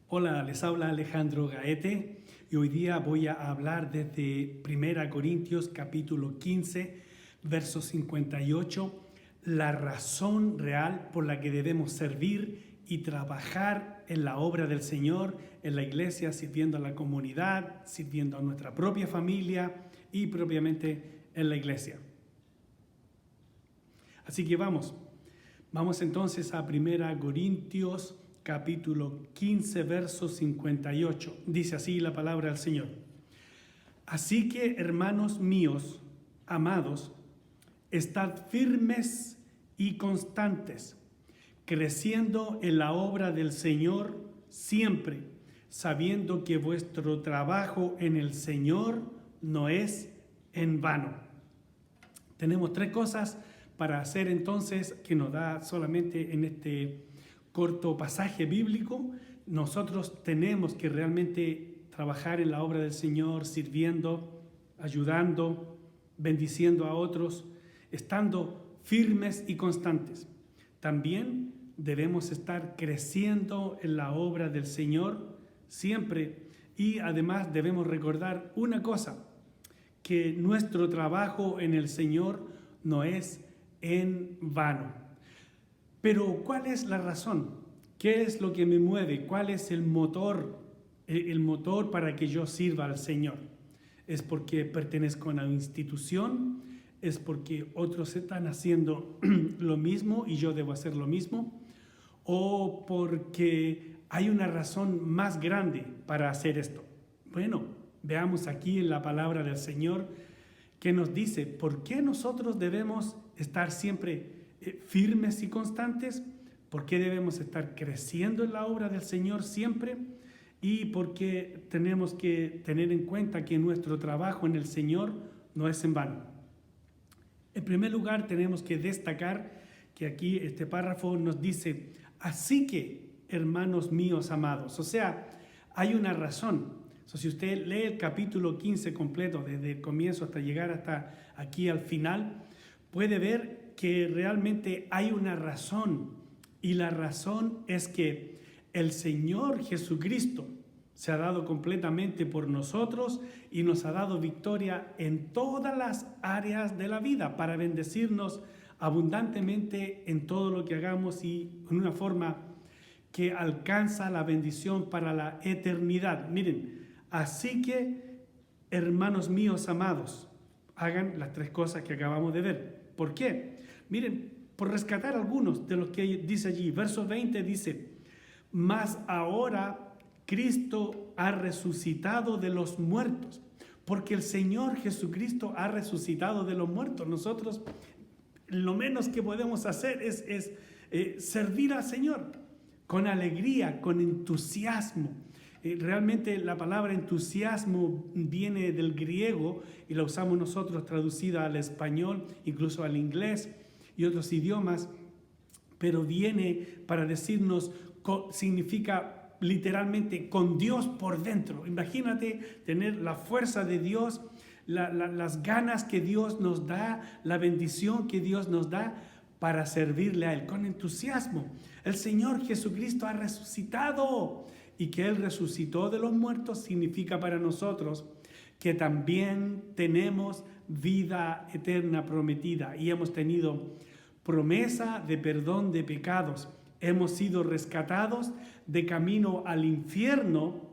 Hola, les habla Alejandro Gaete y hoy día voy a hablar desde 1 Corintios capítulo 15, verso 58, la razón real por la que debemos servir y trabajar en la obra del Señor, en la iglesia, sirviendo a la comunidad, sirviendo a nuestra propia familia y propiamente en la iglesia. Así que vamos entonces a 1 Corintios capítulo 15, verso 58. Dice así la palabra del Señor. Así que, hermanos míos, amados, estad firmes y constantes, creciendo en la obra del Señor siempre, sabiendo que vuestro trabajo en el Señor no es en vano. Tenemos tres cosas para hacer entonces que nos da solamente en este corto pasaje bíblico. Nosotros tenemos que realmente trabajar en la obra del Señor, sirviendo, ayudando, bendiciendo a otros, estando firmes y constantes. También debemos estar creciendo en la obra del Señor siempre, y además debemos recordar una cosa, que nuestro trabajo en el Señor no es en vano. Pero ¿cuál es la razón? ¿Qué es lo que me mueve? ¿Cuál es el motor para que yo sirva al Señor? ¿Es porque pertenezco a una institución? ¿Es porque otros están haciendo lo mismo y yo debo hacer lo mismo? ¿O porque hay una razón más grande para hacer esto? Bueno, veamos aquí en la palabra del Señor que nos dice por qué nosotros debemos estar siempre firmes y constantes, por qué debemos estar creciendo en la obra del Señor siempre, y por qué tenemos que tener en cuenta que nuestro trabajo en el Señor no es en vano. En primer lugar, tenemos que destacar que aquí este párrafo nos dice, así que, hermanos míos amados, o sea, hay una razón. Si usted lee el capítulo 15 completo, desde el comienzo hasta llegar hasta aquí al final, puede ver que realmente hay una razón, y la razón es que el Señor Jesucristo se ha dado completamente por nosotros y nos ha dado victoria en todas las áreas de la vida para bendecirnos abundantemente en todo lo que hagamos y en una forma que alcanza la bendición para la eternidad. Miren, así que, hermanos míos amados, hagan las tres cosas que acabamos de ver. ¿Por qué? Miren, por rescatar algunos de los que dice allí. Verso 20 dice, mas ahora Cristo ha resucitado de los muertos, porque el Señor Jesucristo ha resucitado de los muertos. Nosotros lo menos que podemos hacer es servir al Señor con alegría, con entusiasmo. Realmente la palabra entusiasmo viene del griego y la usamos nosotros traducida al español, incluso al inglés y otros idiomas, pero viene para decirnos, significa literalmente con Dios por dentro. Imagínate tener la fuerza de Dios, las ganas que Dios nos da, la bendición que Dios nos da para servirle a Él con entusiasmo. El Señor Jesucristo ha resucitado, y que Él resucitó de los muertos significa para nosotros que también tenemos vida eterna prometida y hemos tenido promesa de perdón de pecados. Hemos sido rescatados de camino al infierno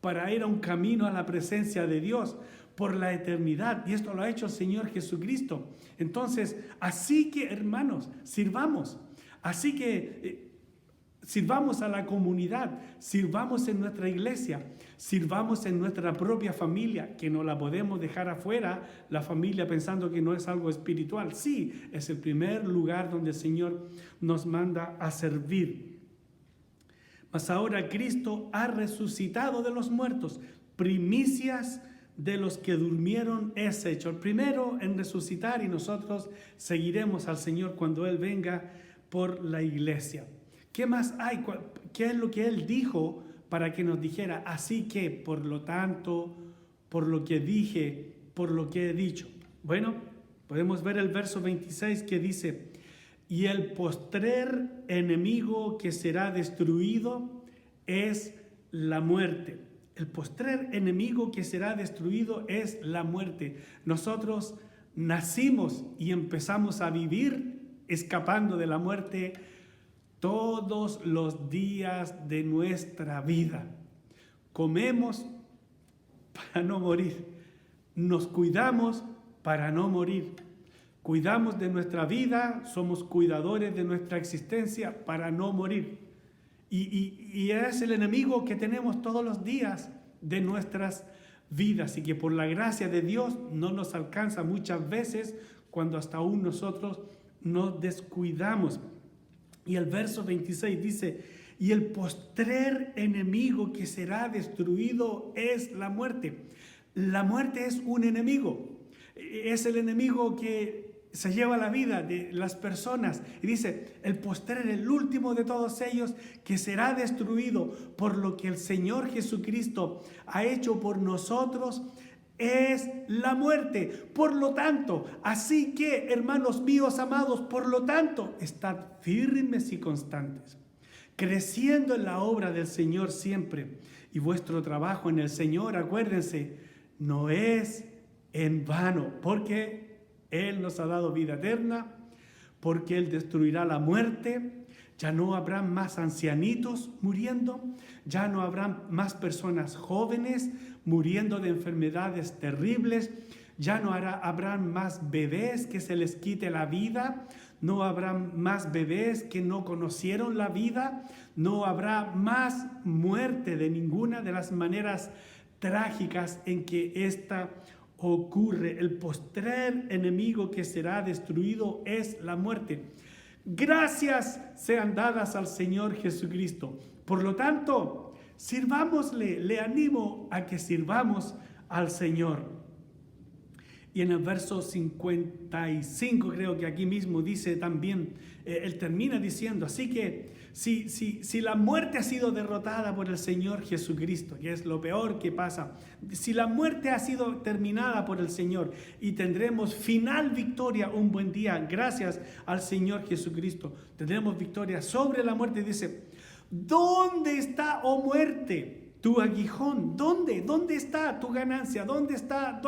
para ir a un camino a la presencia de Dios por la eternidad, y esto lo ha hecho el Señor Jesucristo. Entonces, así que, hermanos, sirvamos. Así que sirvamos a la comunidad, sirvamos en nuestra iglesia, sirvamos en nuestra propia familia, que no la podemos dejar afuera, la familia, pensando que no es algo espiritual. Sí, es el primer lugar donde el Señor nos manda a servir. Mas ahora Cristo ha resucitado de los muertos, primicias de los que durmieron es hecho. El primero en resucitar, y nosotros seguiremos al Señor cuando Él venga por la iglesia. ¿Qué más hay? ¿Qué es lo que Él dijo para que nos dijera? Así que, por lo tanto, por lo que dije, por lo que he dicho. Bueno, podemos ver el verso 26 que dice, y el postrer enemigo que será destruido es la muerte. El postrer enemigo que será destruido es la muerte. Nosotros nacimos y empezamos a vivir escapando de la muerte todos los días de nuestra vida. Comemos para no morir. Nos cuidamos para no morir. Cuidamos de nuestra vida, somos cuidadores de nuestra existencia para no morir. Y es el enemigo que tenemos todos los días de nuestras vidas y que por la gracia de Dios no nos alcanza muchas veces cuando hasta aún nosotros nos descuidamos. Y el verso 26 dice, y el postrer enemigo que será destruido es la muerte. La muerte es un enemigo, es el enemigo que se lleva la vida de las personas. Y dice, el postrer, el último de todos ellos, que será destruido por lo que el Señor Jesucristo ha hecho por nosotros, es la muerte. Por lo tanto, así que, hermanos míos amados, por lo tanto, estad firmes y constantes, creciendo en la obra del Señor siempre. Y vuestro trabajo en el Señor, acuérdense, no es en vano, porque Él nos ha dado vida eterna, porque Él destruirá la muerte. Ya no habrá más ancianitos muriendo, ya no habrá más personas jóvenes muriendo de enfermedades terribles, ya no habrá más bebés que se les quite la vida, no habrá más bebés que no conocieron la vida, no habrá más muerte de ninguna de las maneras trágicas en que esta ocurre. El postrer enemigo que será destruido es la muerte. Gracias sean dadas al Señor Jesucristo. Por lo tanto, sirvámosle, le animo a que sirvamos al Señor. Y en el verso 55, creo que aquí mismo dice también, él termina diciendo, así que si la muerte ha sido derrotada por el Señor Jesucristo, que es lo peor que pasa, si la muerte ha sido terminada por el Señor y tendremos final victoria un buen día, gracias al Señor Jesucristo, tendremos victoria sobre la muerte. Dice, ¿dónde está, oh muerte, tu aguijón? ¿Dónde está tu ganancia? ¿Dónde está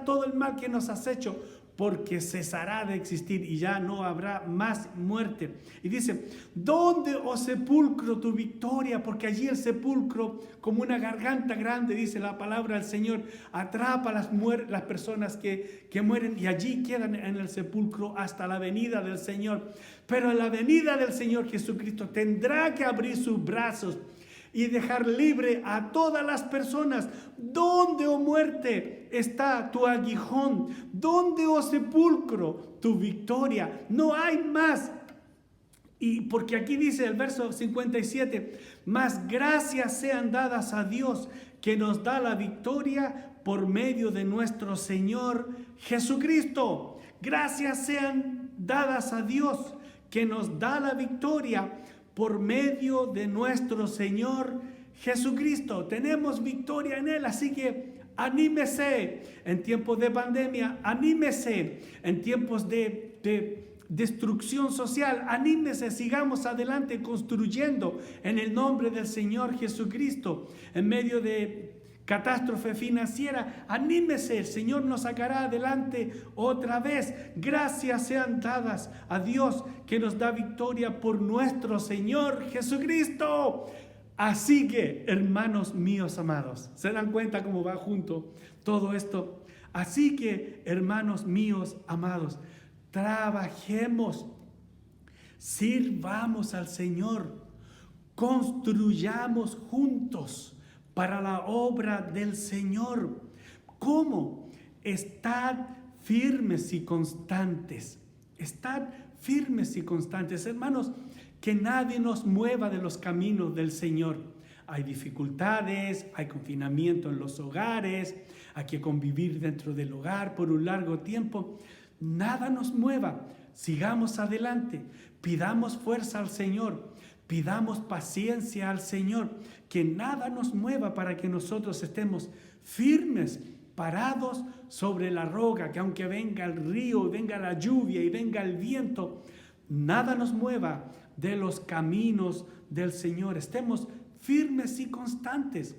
todo el mal que nos has hecho? Porque cesará de existir y ya no habrá más muerte. Y dice, ¿dónde, oh sepulcro, tu victoria? Porque allí el sepulcro, como una garganta grande, dice la palabra del Señor, atrapa a las personas que mueren y allí quedan en el sepulcro hasta la venida del Señor. Pero en la venida del Señor Jesucristo tendrá que abrir sus brazos y dejar libre a todas las personas. ¿Dónde, oh muerte, está tu aguijón? ¿Dónde, oh sepulcro, tu victoria? No hay más. Y porque aquí dice el verso 57, mas gracias sean dadas a Dios que nos da la victoria por medio de nuestro Señor Jesucristo. Gracias sean dadas a Dios que nos da la victoria por medio de nuestro Señor Jesucristo. Tenemos victoria en Él, así que anímese en tiempos de pandemia, anímese en tiempos de destrucción social, anímese, sigamos adelante construyendo en el nombre del Señor Jesucristo. En medio de catástrofe financiera, anímese, el Señor nos sacará adelante otra vez. Gracias sean dadas a Dios que nos da victoria por nuestro Señor Jesucristo. Así que, hermanos míos amados, ¿se dan cuenta cómo va junto todo esto? Así que, hermanos míos amados, trabajemos, sirvamos al Señor, construyamos juntos para la obra del Señor. ¿Cómo? Estad firmes y constantes. Estad firmes y constantes. Hermanos, que nadie nos mueva de los caminos del Señor. Hay dificultades, hay confinamiento en los hogares, hay que convivir dentro del hogar por un largo tiempo. Nada nos mueva. Sigamos adelante. Pidamos fuerza al Señor. Pidamos paciencia al Señor, que nada nos mueva para que nosotros estemos firmes, parados sobre la roca, que aunque venga el río, venga la lluvia y venga el viento, nada nos mueva de los caminos del Señor. Estemos firmes y constantes,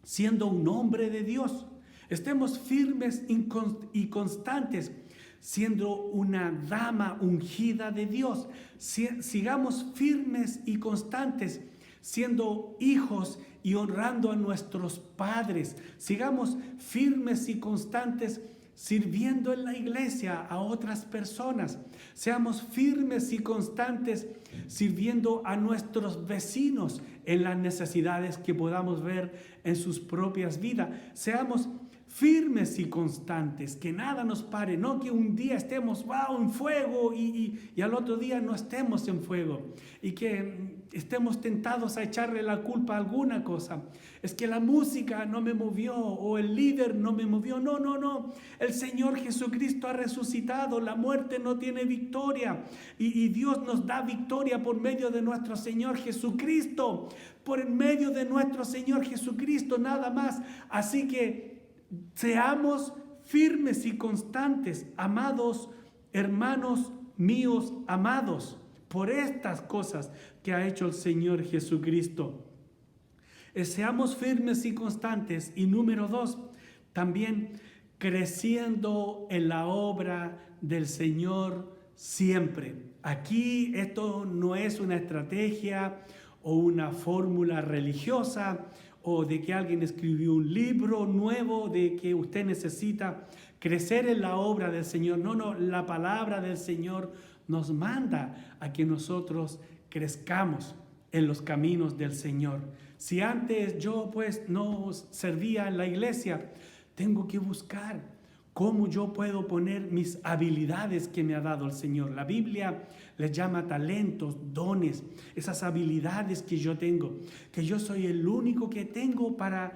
siendo un hombre de Dios. Estemos firmes y constantes, siendo una dama ungida de Dios. Sigamos firmes y constantes, siendo hijos y honrando a nuestros padres. Sigamos firmes y constantes, sirviendo en la iglesia a otras personas. Seamos firmes y constantes, sirviendo a nuestros vecinos en las necesidades que podamos ver en sus propias vidas. Seamos firmes y constantes, que nada nos pare, no que un día estemos en fuego y al otro día no estemos en fuego y que estemos tentados a echarle la culpa a alguna cosa. Es que la música no me movió o el líder no me movió. No. El Señor Jesucristo ha resucitado. La muerte no tiene victoria y Dios nos da victoria por medio de nuestro Señor Jesucristo. Por medio de nuestro Señor Jesucristo, nada más. Así que seamos firmes y constantes, amados hermanos míos amados, por estas cosas que ha hecho el Señor Jesucristo. Seamos firmes y constantes. Y número 2, también creciendo en la obra del Señor siempre. Aquí esto no es una estrategia o una fórmula religiosa o de que alguien escribió un libro nuevo, de que usted necesita crecer en la obra del Señor. No, la palabra del Señor nos manda a que nosotros crezcamos en los caminos del Señor. Si antes yo no servía en la iglesia, tengo que buscar cómo yo puedo poner mis habilidades que me ha dado el Señor. La Biblia les llama talentos, dones, esas habilidades que yo tengo, que yo soy el único que tengo para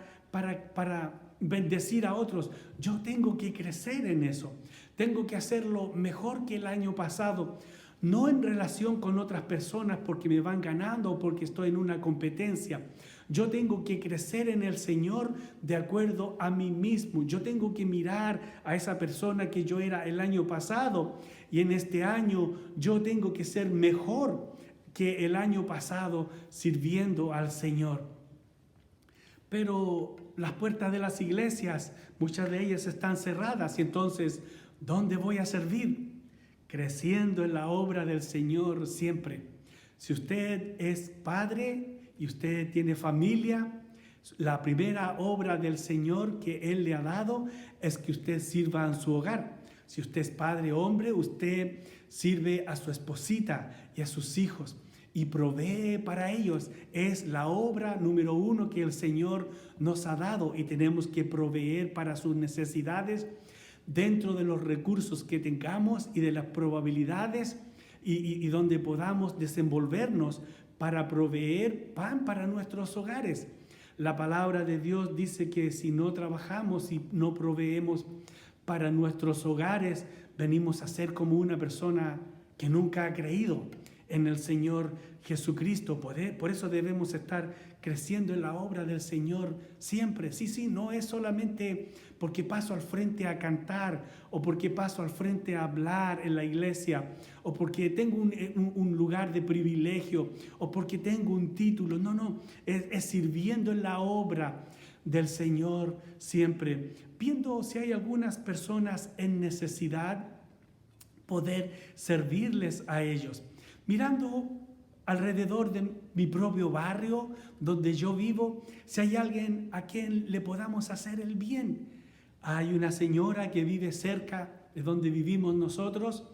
bendecir a otros. Yo tengo que crecer en eso. Tengo que hacerlo mejor que el año pasado. No en relación con otras personas porque me van ganando o porque estoy en una competencia. Yo tengo que crecer en el Señor de acuerdo a mí mismo. Yo tengo que mirar a esa persona que yo era el año pasado y en este año yo tengo que ser mejor que el año pasado sirviendo al Señor. Pero las puertas de las iglesias, muchas de ellas están cerradas y entonces, ¿dónde voy a servir? Creciendo en la obra del Señor siempre. Si usted es padre y usted tiene familia, la primera obra del Señor que Él le ha dado es que usted sirva en su hogar. Si usted es padre hombre, usted sirve a su esposita y a sus hijos y provee para ellos. Es la obra número 1 que el Señor nos ha dado y tenemos que proveer para sus necesidades dentro de los recursos que tengamos y de las probabilidades y donde podamos desenvolvernos para proveer pan para nuestros hogares. La palabra de Dios dice que si no trabajamos y no proveemos para nuestros hogares, venimos a ser como una persona que nunca ha creído en el Señor Jesucristo. Por eso debemos estar creciendo en la obra del Señor siempre. Sí, no es solamente porque paso al frente a cantar o porque paso al frente a hablar en la iglesia o porque tengo un lugar de privilegio o porque tengo un título. No, es sirviendo en la obra del Señor siempre. Viendo si hay algunas personas en necesidad, poder servirles a ellos. Mirando alrededor de mi propio barrio donde yo vivo, si hay alguien a quien le podamos hacer el bien. Hay una señora que vive cerca de donde vivimos nosotros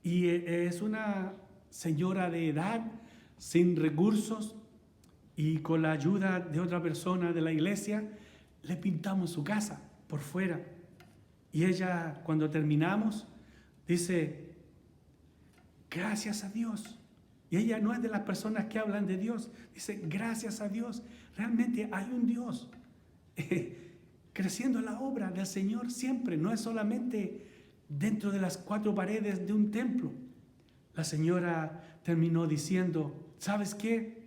y es una señora de edad, sin recursos, y con la ayuda de otra persona de la iglesia le pintamos su casa por fuera. Y ella, cuando terminamos, dice: gracias a Dios. Y ella no es de las personas que hablan de Dios. Dice: gracias a Dios. Realmente hay un Dios. Creciendo la obra del Señor siempre. No es solamente dentro de las 4 paredes de un templo. La señora terminó diciendo: ¿sabes qué?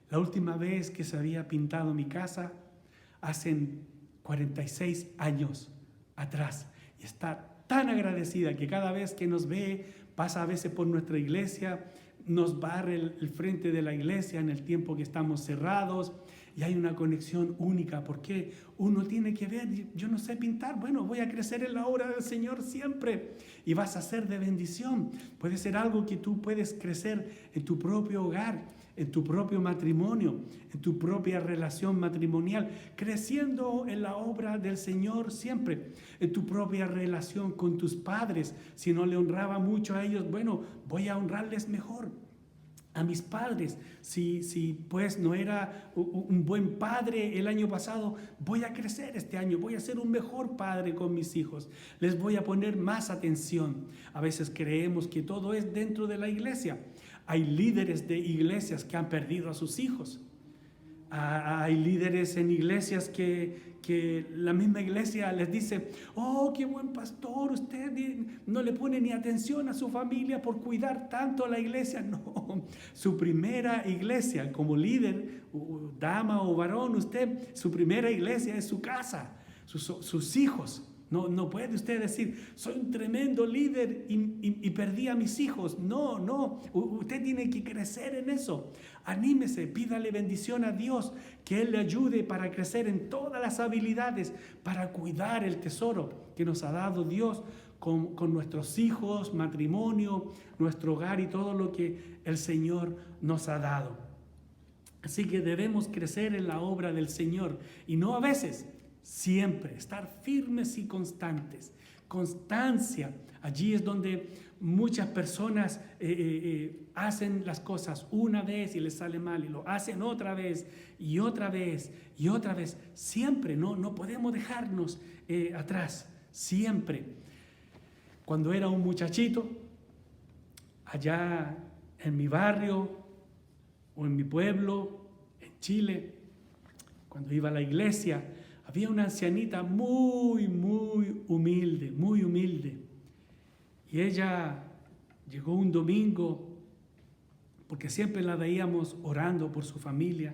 La última vez que se había pintado mi casa, hace 46 años atrás. Y está tan agradecida que cada vez que nos ve, pasa a veces por nuestra iglesia, nos barre el frente de la iglesia en el tiempo que estamos cerrados y hay una conexión única, porque uno tiene que ver, yo no sé pintar, bueno, voy a crecer en la obra del Señor siempre y vas a ser de bendición. Puede ser algo que tú puedes crecer en tu propio hogar, en tu propio matrimonio, en tu propia relación matrimonial, creciendo en la obra del Señor siempre, en tu propia relación con tus padres. Si no le honraba mucho a ellos, bueno, voy a honrarles mejor. A mis padres, si pues no era un buen padre el año pasado, voy a crecer este año, voy a ser un mejor padre con mis hijos, les voy a poner más atención. A veces creemos que todo es dentro de la iglesia. Hay líderes de iglesias que han perdido a sus hijos. Hay líderes en iglesias que la misma iglesia les dice, oh, qué buen pastor, usted no le pone ni atención a su familia por cuidar tanto a la iglesia. No, su primera iglesia como líder, dama o varón, usted, su primera iglesia es su casa, sus hijos. No puede usted decir, soy un tremendo líder y perdí a mis hijos. No, usted tiene que crecer en eso. Anímese, pídale bendición a Dios, que Él le ayude para crecer en todas las habilidades, para cuidar el tesoro que nos ha dado Dios con nuestros hijos, matrimonio, nuestro hogar y todo lo que el Señor nos ha dado. Así que debemos crecer en la obra del Señor y no a veces, siempre, estar firmes y constantes. Constancia, allí es donde muchas personas hacen las cosas una vez y les sale mal y lo hacen otra vez y otra vez y otra vez. Siempre, no podemos dejarnos atrás, siempre. Cuando era un muchachito, allá en mi barrio o en mi pueblo, en Chile, cuando iba a la iglesia, había una ancianita muy humilde. Y ella llegó un domingo, porque siempre la veíamos orando por su familia,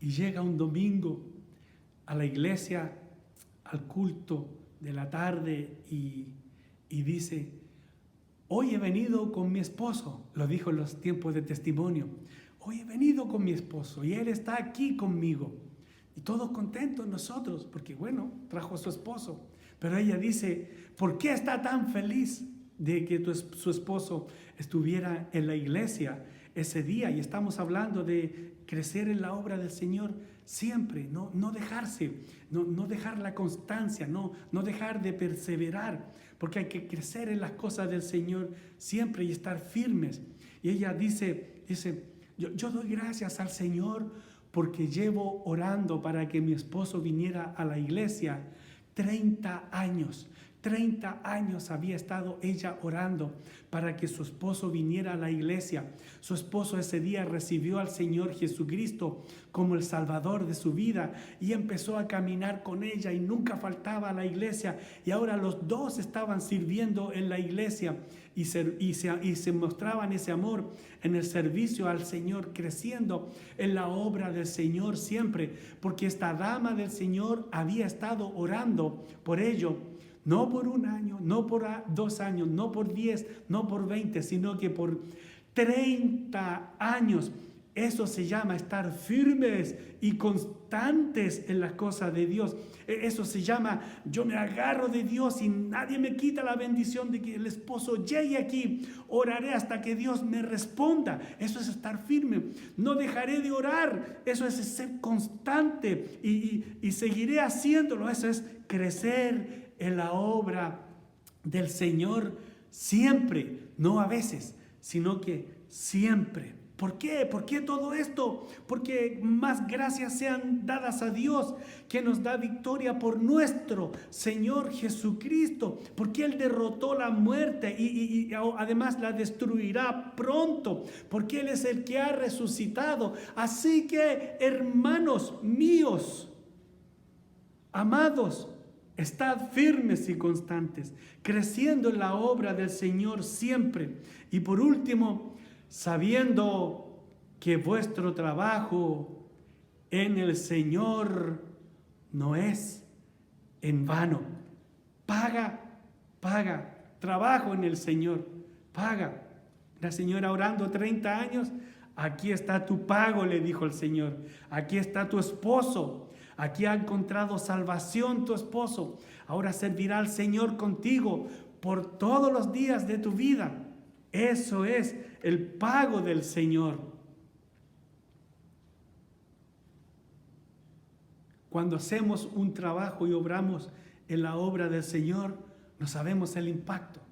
y llega un domingo a la iglesia, al culto de la tarde, y dice, hoy he venido con mi esposo, lo dijo en los tiempos de testimonio, hoy he venido con mi esposo y él está aquí conmigo. Y todos contentos nosotros, porque bueno, trajo a su esposo. Pero ella dice, ¿por qué está tan feliz de que su esposo estuviera en la iglesia ese día? Y estamos hablando de crecer en la obra del Señor siempre, no dejarse, no dejar la constancia, no dejar de perseverar, porque hay que crecer en las cosas del Señor siempre y estar firmes. Y ella dice, yo doy gracias al Señor porque llevo orando para que mi esposo viniera a la iglesia 30 años. 30 años había estado ella orando para que su esposo viniera a la iglesia. Su esposo ese día recibió al Señor Jesucristo como el Salvador de su vida y empezó a caminar con ella y nunca faltaba a la iglesia. Y ahora los dos estaban sirviendo en la iglesia y se mostraban ese amor en el servicio al Señor, creciendo en la obra del Señor siempre, porque esta dama del Señor había estado orando por ello. No por un año, no por 2 años, no por 10, no por 20, sino que por 30 años. Eso se llama estar firmes y constantes en las cosas de Dios. Eso se llama, yo me agarro de Dios y nadie me quita la bendición de que el esposo llegue aquí. Oraré hasta que Dios me responda. Eso es estar firme. No dejaré de orar. Eso es ser constante y seguiré haciéndolo. Eso es crecer en la obra del Señor siempre, no a veces, sino que siempre. ¿Por qué? ¿Por qué todo esto? Porque más gracias sean dadas a Dios, que nos da victoria por nuestro Señor Jesucristo, porque Él derrotó la muerte y además la destruirá pronto, porque Él es el que ha resucitado. Así que, hermanos míos, amados, estad firmes y constantes, creciendo en la obra del Señor siempre. Y por último, sabiendo que vuestro trabajo en el Señor no es en vano. Paga, trabajo en el Señor, paga. La señora orando 30 años. Aquí está tu pago, le dijo el Señor. Aquí está tu esposo. Aquí ha encontrado salvación tu esposo. Ahora servirá al Señor contigo por todos los días de tu vida. Eso es el pago del Señor. Cuando hacemos un trabajo y obramos en la obra del Señor, no sabemos el impacto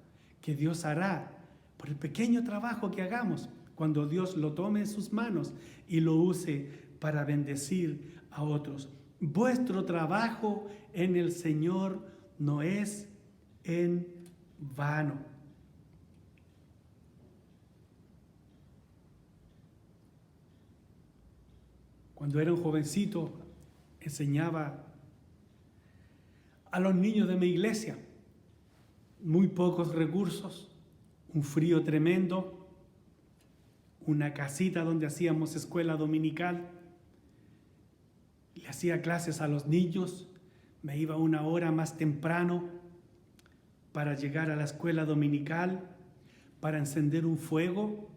que Dios hará por el pequeño trabajo que hagamos, cuando Dios lo tome en sus manos y lo use para bendecir a otros. Vuestro trabajo en el Señor no es en vano. Cuando era un jovencito, enseñaba a los niños de mi iglesia. Muy pocos recursos, un frío tremendo, una casita donde hacíamos escuela dominical. Le hacía clases a los niños, me iba 1 hora más temprano para llegar a la escuela dominical, para encender un fuego.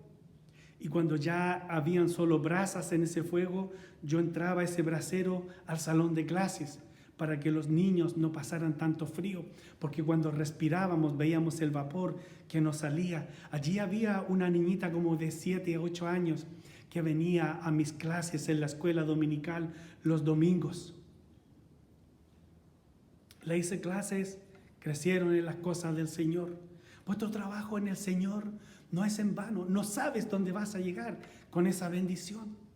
Y cuando ya habían solo brasas en ese fuego, yo entraba a ese brasero al salón de clases para que los niños no pasaran tanto frío, porque cuando respirábamos veíamos el vapor que nos salía. Allí había una niñita como de 7 a 8 años que venía a mis clases en la escuela dominical los domingos. Le hice clases, crecieron en las cosas del Señor. Vuestro trabajo en el Señor no es en vano. No sabes dónde vas a llegar con esa bendición.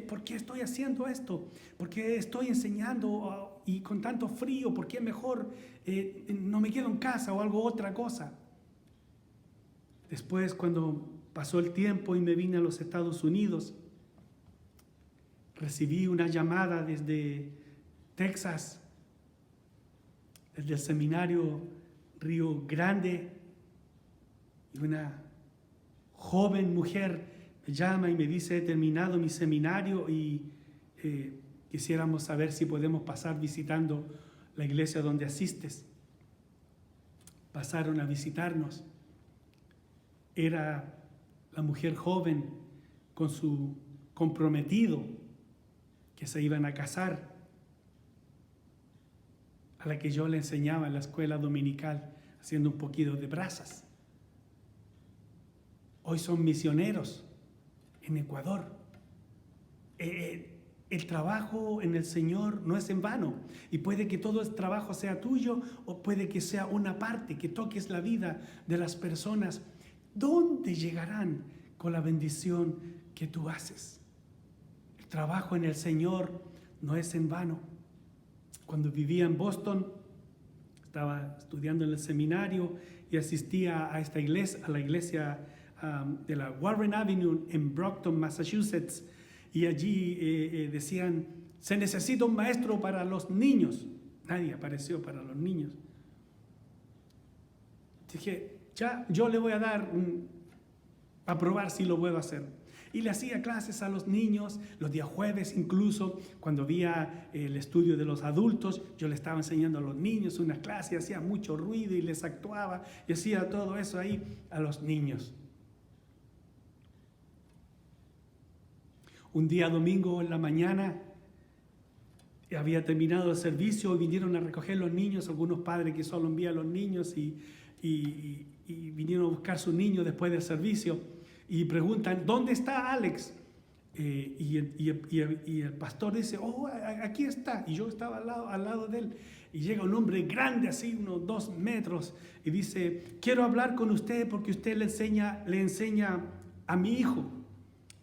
¿Por qué estoy haciendo esto? ¿Por qué estoy enseñando y con tanto frío? ¿Por qué mejor no me quedo en casa o hago otra cosa? Después, cuando pasó el tiempo y me vine a los Estados Unidos, recibí una llamada desde Texas, desde el seminario Río Grande, y una joven mujer me llama y me dice: he terminado mi seminario y quisiéramos saber si podemos pasar visitando la iglesia donde asistes. Pasaron a visitarnos. Era la mujer joven con su comprometido que se iban a casar, a la que yo le enseñaba en la escuela dominical haciendo un poquito de brasas. Hoy son misioneros en Ecuador. El trabajo en el Señor no es en vano, y puede que todo el trabajo sea tuyo o puede que sea una parte, que toques la vida de las personas. ¿Dónde llegarán con la bendición que tú haces? El trabajo en el Señor no es en vano. Cuando vivía en Boston, estaba estudiando en el seminario y asistía a esta iglesia, a la iglesia de la Warren Avenue en Brockton, Massachusetts, y allí decían: se necesita un maestro para los niños. Nadie apareció para los niños. Dije: ya, yo le voy a dar a probar si lo puedo hacer. Y le hacía clases a los niños, los días jueves incluso, cuando había el estudio de los adultos, yo le estaba enseñando a los niños una clase, y hacía mucho ruido y les actuaba y hacía todo eso ahí a los niños. Un día domingo en la mañana, había terminado el servicio y vinieron a recoger los niños, algunos padres que solo envían a los niños y vinieron a buscar sus niños después del servicio y preguntan: ¿dónde está Alex? Y el pastor dice: oh, aquí está. Y yo estaba al lado de él, y llega un hombre grande, así unos 2 metros, y dice: quiero hablar con usted porque usted le enseña a mi hijo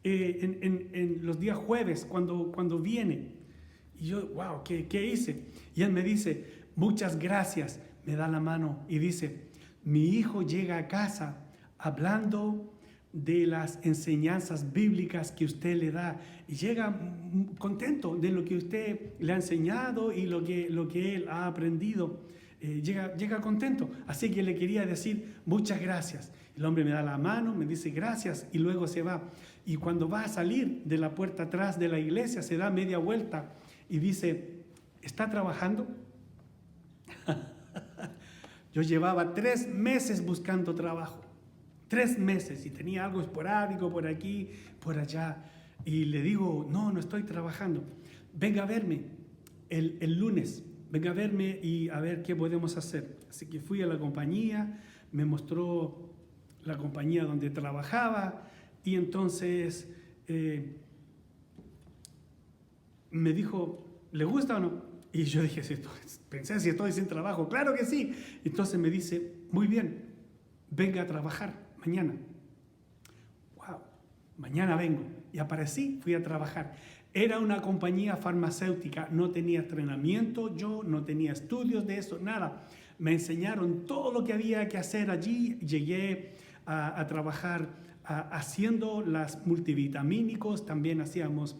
en los días jueves cuando viene. Y yo: wow, ¿qué hice? Y él me dice: muchas gracias. Me da la mano y dice: mi hijo llega a casa hablando de las enseñanzas bíblicas que usted le da, y llega contento de lo que usted le ha enseñado y lo que él ha aprendido. Llega contento. Así que le quería decir: muchas gracias. El hombre me da la mano, me dice gracias y luego se va. Y cuando va a salir de la puerta atrás de la iglesia, se da media vuelta y dice: ¿está trabajando? Yo llevaba 3 meses buscando trabajo. 3 meses y tenía algo esporádico por aquí, por allá. Y le digo, no estoy trabajando. Venga a verme el lunes. Venga a verme y a ver qué podemos hacer. Así que fui a la compañía, me mostró la compañía donde trabajaba y entonces me dijo, ¿le gusta o no? Y yo dije, pensé, si estoy sin trabajo, claro que sí. Entonces me dice, muy bien, venga a trabajar mañana. Wow, mañana vengo. Y aparecí, fui a trabajar. Era una compañía farmacéutica, no tenía entrenamiento, yo no tenía estudios de eso, nada. Me enseñaron todo lo que había que hacer allí. Llegué a trabajar haciendo las multivitamínicos, también hacíamos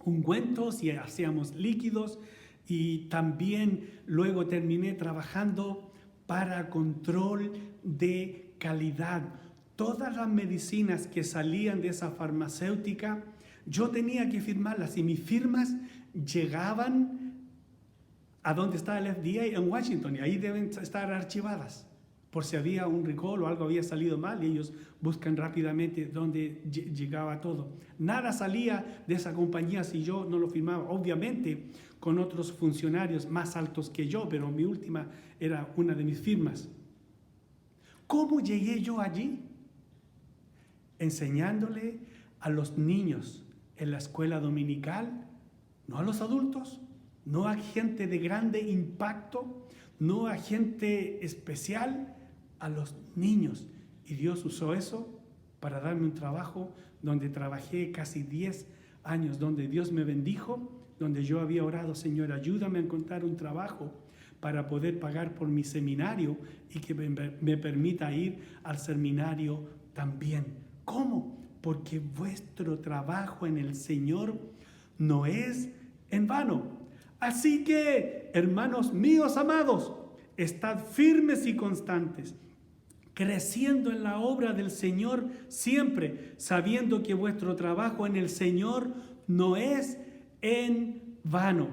ungüentos y hacíamos líquidos y también luego terminé trabajando para control de calidad. Todas las medicinas que salían de esa farmacéutica, yo tenía que firmarlas y mis firmas llegaban a donde está el FDA en Washington y ahí deben estar archivadas por si había un recall o algo había salido mal y ellos buscan rápidamente dónde llegaba todo. Nada salía de esa compañía si yo no lo firmaba, obviamente con otros funcionarios más altos que yo, pero mi última era una de mis firmas. ¿Cómo llegué yo allí? Enseñándole a los niños en la escuela dominical, no a los adultos, no a gente de grande impacto, no a gente especial, a los niños. Y Dios usó eso para darme un trabajo donde trabajé casi 10 años, donde Dios me bendijo, donde yo había orado, Señor, ayúdame a encontrar un trabajo para poder pagar por mi seminario y que me permita ir al seminario también. ¿Cómo? Porque vuestro trabajo en el Señor no es en vano. Así que, hermanos míos amados, estad firmes y constantes, creciendo en la obra del Señor siempre, sabiendo que vuestro trabajo en el Señor no es en vano.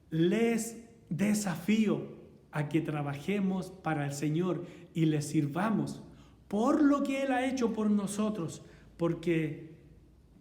Les desafío a que trabajemos para el Señor y le sirvamos por lo que Él ha hecho por nosotros, porque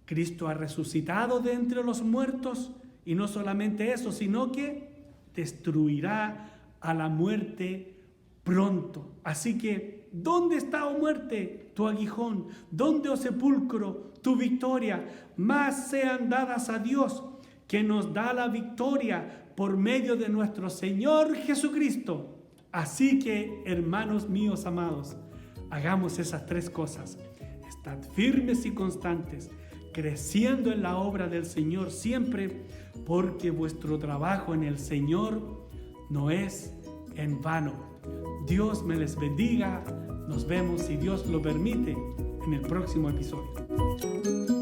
Cristo ha resucitado de entre los muertos y no solamente eso, sino que destruirá a la muerte pronto. Así que, ¿dónde está, oh muerte, tu aguijón? ¿Dónde, oh sepulcro, tu victoria? Más sean dadas a Dios, que nos da la victoria por medio de nuestro Señor Jesucristo. Así que, hermanos míos amados, hagamos esas 3 cosas. Estad firmes y constantes, creciendo en la obra del Señor siempre, porque vuestro trabajo en el Señor no es en vano. Dios me les bendiga. Nos vemos, si Dios lo permite, en el próximo episodio.